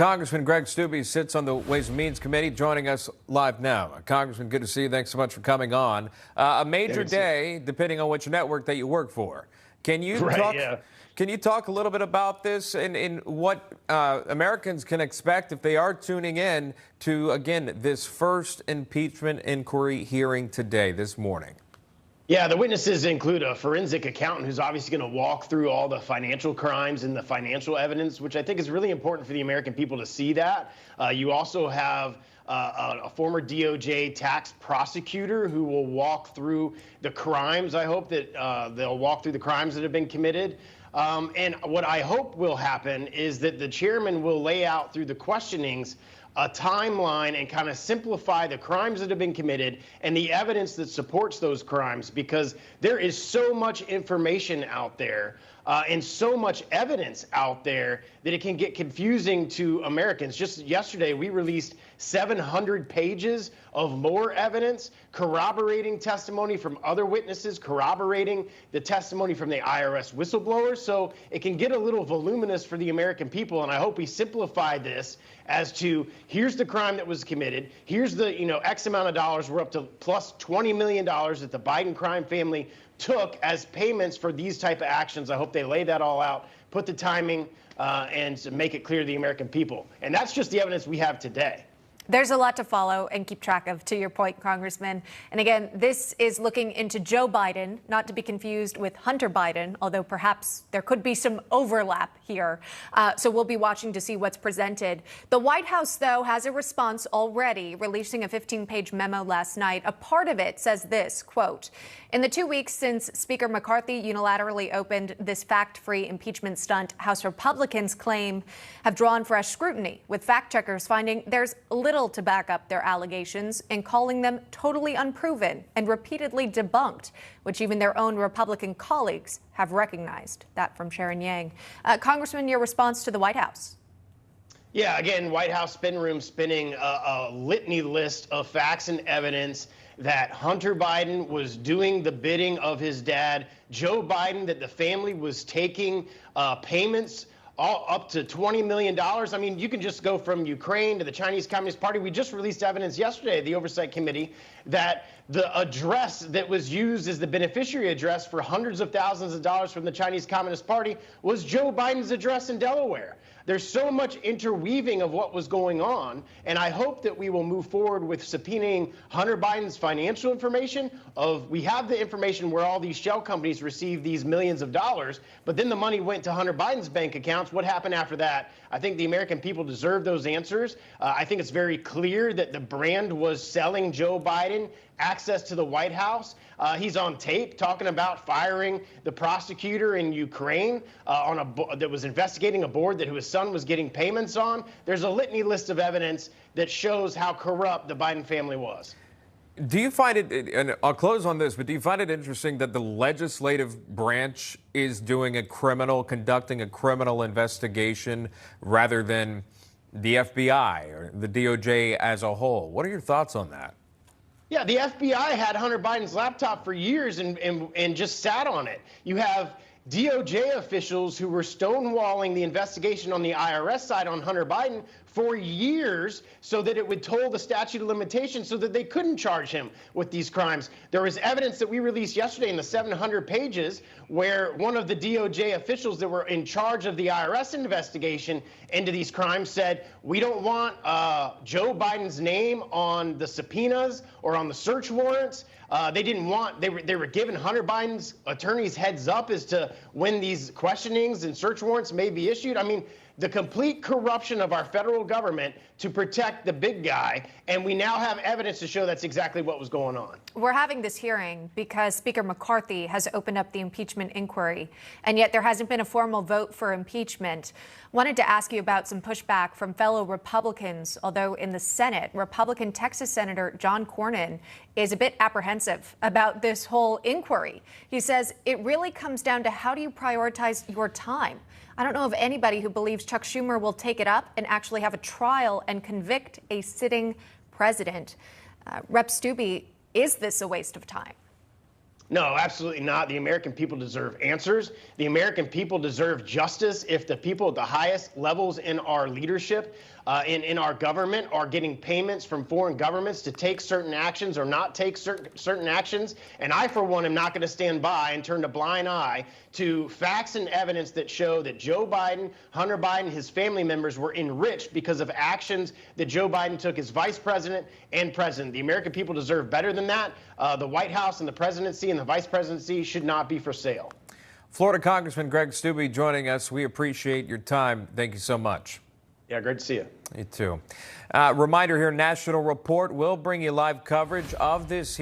Congressman Greg Steube sits on the Ways and Means Committee, joining us live now. Congressman, good to see you. Thanks so much for coming on. A major day, depending on which network that you work for. Can you talk a little bit about this and what Americans can expect if they are tuning in to, again, this first impeachment inquiry hearing today, this morning? Yeah, the witnesses include a forensic accountant who's obviously going to walk through all the financial crimes and the financial evidence, which I think is really important for the American people to see that. You also have a former DOJ tax prosecutor who will walk through the crimes. I hope that they'll walk through the crimes that have been committed. And what I hope will happen is that the chairman will lay out through the questionings a timeline and kind of simplify the crimes that have been committed and the evidence that supports those crimes, because there is so much information out there and so much evidence out there that it can get confusing to Americans. Just yesterday, we released 700 pages of more evidence, corroborating testimony from other witnesses, corroborating the testimony from the IRS whistleblowers. So it can get a little voluminous for the American people, and I hope we simplify this as to here's the crime that was committed, here's the X amount of dollars, we're up to plus $20 million that the Biden crime family took as payments for these type of actions. I hope they lay that all out, put the timing, and make it clear to the American people. And that's just the evidence we have today. There's a lot to follow and keep track of, to your point, Congressman. And again, this is looking into Joe Biden, not to be confused with Hunter Biden, although perhaps there could be some overlap here. So we'll be watching to see what's presented. The White House, though, has a response already, releasing a 15-page memo last night. A part of it says this, quote, "In the 2 weeks since Speaker McCarthy unilaterally opened this fact-free impeachment stunt, House Republicans claim have drawn fresh scrutiny, with fact-checkers finding there's little to back up their allegations and calling them totally unproven and repeatedly debunked, which even their own Republican colleagues have recognized." That from Sharon Yang. Congressman, your response to the White House? Yeah, again, White House spin room spinning a litany list of facts and evidence that Hunter Biden was doing the bidding of his dad, Joe Biden, that the family was taking payments all up to $20 million. I mean, you can just go from Ukraine to the Chinese Communist Party. We just released evidence yesterday, the Oversight Committee, that the address that was used as the beneficiary address for hundreds of thousands of dollars from the Chinese Communist Party was Joe Biden's address in Delaware. There's so much interweaving of what was going on, and I hope that we will move forward with subpoenaing Hunter Biden's financial information. We have the information where all these shell companies received these millions of dollars, but then the money went to Hunter Biden's bank accounts. What happened after that? I think the American people deserve those answers. I think it's very clear that the brand was selling Joe Biden access to the White House. He's on tape talking about firing the prosecutor in Ukraine that was investigating a board that his son was getting payments on. There's a litany list of evidence that shows how corrupt the Biden family was. Do you find it, and I'll close on this, but do you find it interesting that the legislative branch is conducting a criminal investigation rather than the FBI or the DOJ as a whole? What are your thoughts on that? Yeah, the FBI had Hunter Biden's laptop for years and just sat on it. You have DOJ officials who were stonewalling the investigation on the IRS side on Hunter Biden for years so that it would toll the statute of limitations so that they couldn't charge him with these crimes. There was evidence that we released yesterday in the 700 pages where one of the DOJ officials that were in charge of the IRS investigation into these crimes said, we don't want Joe Biden's name on the subpoenas or on the search warrants. They were giving Hunter Biden's attorneys heads up as to when these questionings and search warrants may be issued. I mean, the complete corruption of our federal government to protect the big guy, and we now have evidence to show that's exactly what was going on. We're having this hearing because Speaker McCarthy has opened up the impeachment inquiry, and yet there hasn't been a formal vote for impeachment. Wanted to ask you about some pushback from fellow Republicans, although in the Senate, Republican Texas Senator John Cornyn is a bit apprehensive about this whole inquiry. He says it really comes down to how do you prioritize your time? I don't know of anybody who believes Chuck Schumer will take it up and actually have a trial and convict a sitting president. Rep. Steube, is this a waste of time? No, absolutely not. The American people deserve answers. The American people deserve justice if the people at the highest levels in our leadership, in our government, are getting payments from foreign governments to take certain actions or not take certain actions. And I, for one, am not going to stand by and turn a blind eye to facts and evidence that show that Joe Biden, Hunter Biden, his family members were enriched because of actions that Joe Biden took as vice president and president. The American people deserve better than that. The White House and the presidency and the vice presidency should not be for sale. Florida Congressman Greg Steube joining us. We appreciate your time. Thank you so much. Yeah, great to see you. You too. Reminder here, National Report will bring you live coverage of this hearing.